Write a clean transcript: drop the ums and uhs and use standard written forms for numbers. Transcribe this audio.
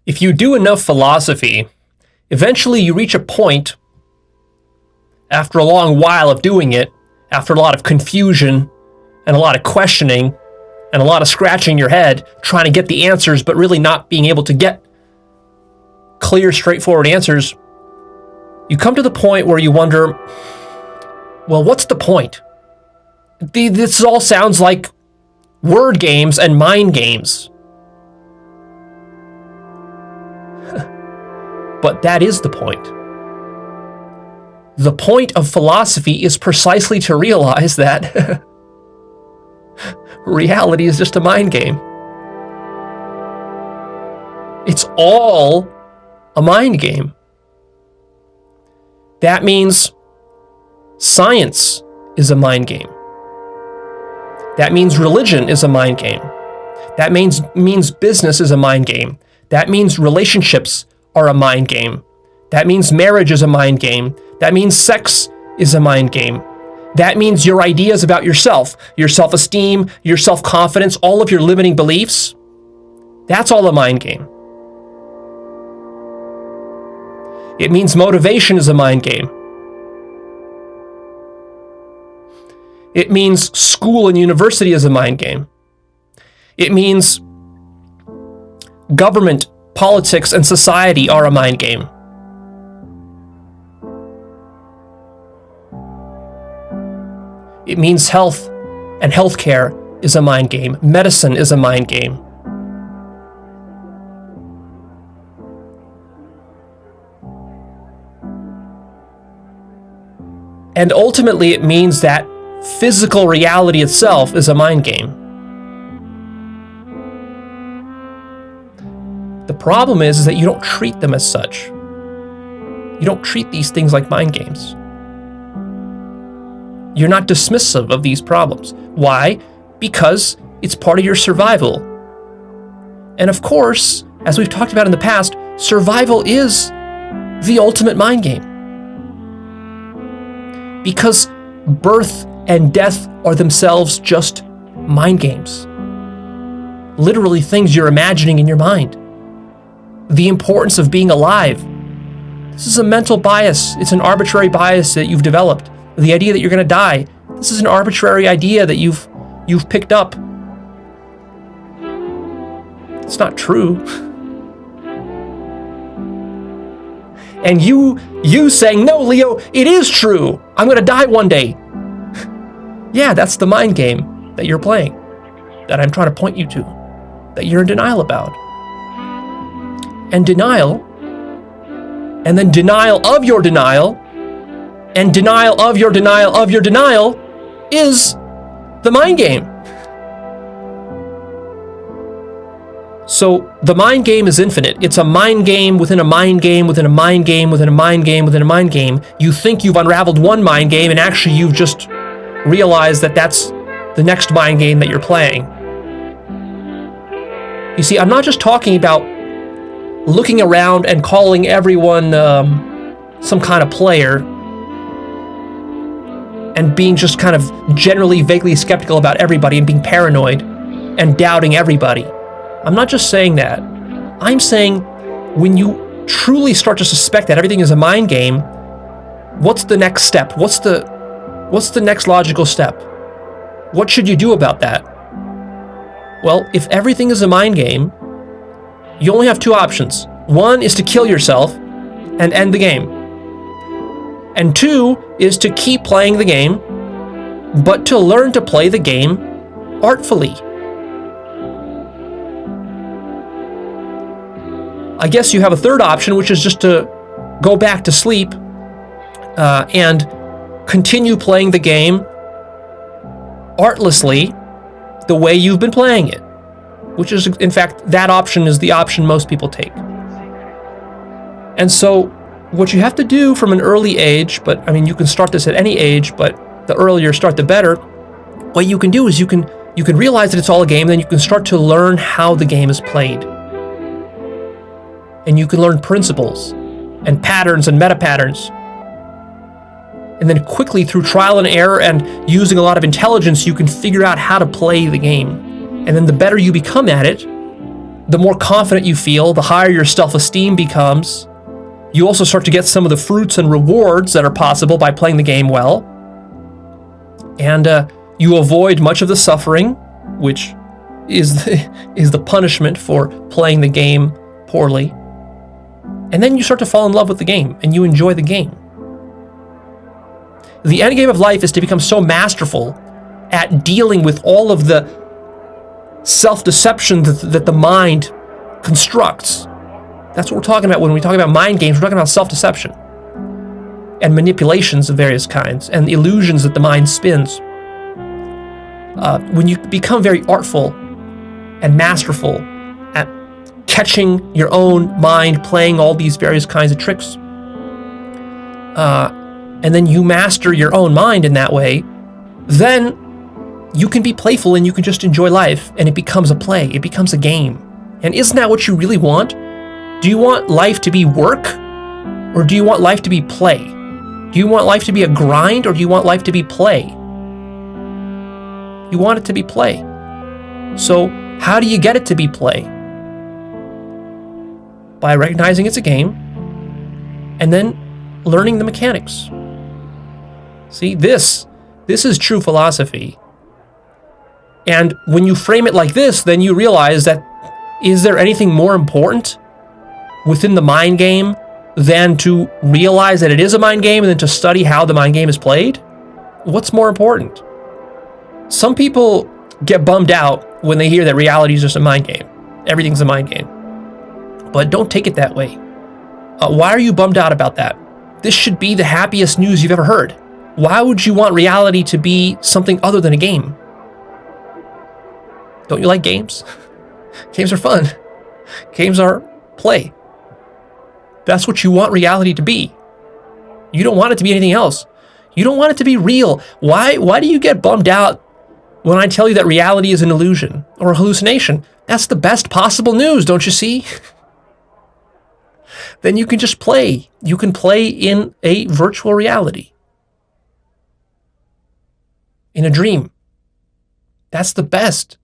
If you do enough philosophy, eventually you reach a point, after a long while of doing it, after a lot of confusion and a lot of questioning and a lot of scratching your head, trying to get the answers, but really not being able to get clear, straightforward answers, you come to the point where you wonder, well, what's the point? This all sounds like word games and mind games. But that is the point. The point of philosophy is precisely to realize that reality is just a mind game. It's all a mind game. That means science is a mind game. That means religion is a mind game. That means business is a mind game. That means relationships are a mind game. That means marriage is a mind game. That means sex is a mind game. That means your ideas about yourself, your self-esteem, your self-confidence, all of your limiting beliefs, that's all a mind game. It means motivation is a mind game. It means school and university is a mind game. It means government, politics, and society are a mind game. It means health and healthcare is a mind game. Medicine is a mind game. And ultimately, it means that physical reality itself is a mind game. The problem is that you don't treat them as such. You don't treat these things like mind games. You're not dismissive of these problems. Why? Because it's part of your survival. And of course, as we've talked about in the past, survival is the ultimate mind game. Because birth and death are themselves just mind games. Literally things you're imagining in your mind. The importance of being alive. This is a mental bias. It's an arbitrary bias that you've developed. The idea that you're going to die. This is an arbitrary idea that you've picked up. It's not true. And you saying, no, Leo, it is true. I'm going to die one day. Yeah, that's the mind game that you're playing, that I'm trying to point you to, that you're in denial about. And denial, and then denial of your denial, and denial of your denial of your denial is the mind game. So the mind game is infinite. It's a mind game within a mind game within a mind game within a mind game within a mind game. You think you've unraveled one mind game, and actually you've just realized that that's the next mind game that you're playing. You see, I'm not just talking about looking around and calling everyone some kind of player and being just kind of generally vaguely skeptical about everybody and being paranoid and doubting everybody. I'm not just saying that. I'm saying when you truly start to suspect that everything is a mind game, what's the next step? What's the next logical step? What should you do about that? Well, if everything is a mind game, you only have two options. One is to kill yourself and end the game. And two is to keep playing the game, but to learn to play the game artfully. I guess you have a third option, which is just to go back to sleep and continue playing the game artlessly the way you've been playing it, which is, in fact, that option is the option most people take. And so what you have to do from an early age, but I mean, you can start this at any age, but the earlier you start, the better. What you can do is you can realize that it's all a game, then you can start to learn how the game is played. And you can learn principles and patterns and meta patterns. And then quickly, through trial and error and using a lot of intelligence, you can figure out how to play the game. And then the better you become at it, the more confident you feel, the higher your self-esteem becomes. You also start to get some of the fruits and rewards that are possible by playing the game well. And you avoid much of the suffering, which is the punishment for playing the game poorly. And then you start to fall in love with the game, and you enjoy the game. The end game of life is to become so masterful at dealing with all of the self-deception that the mind constructs. That's what we're talking about when we talk about mind games. We're talking about self-deception and manipulations of various kinds and illusions that the mind spins. When you become very artful and masterful at catching your own mind playing all these various kinds of tricks, and then you master your own mind in that way, then you can be playful and you can just enjoy life, and it becomes a play, it becomes a game. And isn't that what you really want? Do you want life to be work, or do you want life to be play? Do you want life to be a grind, or do you want life to be play? You want it to be play. So how do you get it to be play? By recognizing it's a game, and then learning the mechanics. See, this is true philosophy. And when you frame it like this, then you realize that, is there anything more important within the mind game than to realize that it is a mind game and then to study how the mind game is played? What's more important? Some people get bummed out when they hear that reality is just a mind game. Everything's a mind game. But don't take it that way. Why are you bummed out about that? This should be the happiest news you've ever heard. Why would you want reality to be something other than a game? Don't you like games? Games are fun. Games are play. That's what you want reality to be. You don't want it to be anything else. You don't want it to be real. Why do you get bummed out when I tell you that reality is an illusion or a hallucination? That's the best possible news, don't you see? Then you can just play. You can play in a virtual reality. In a dream. That's the best.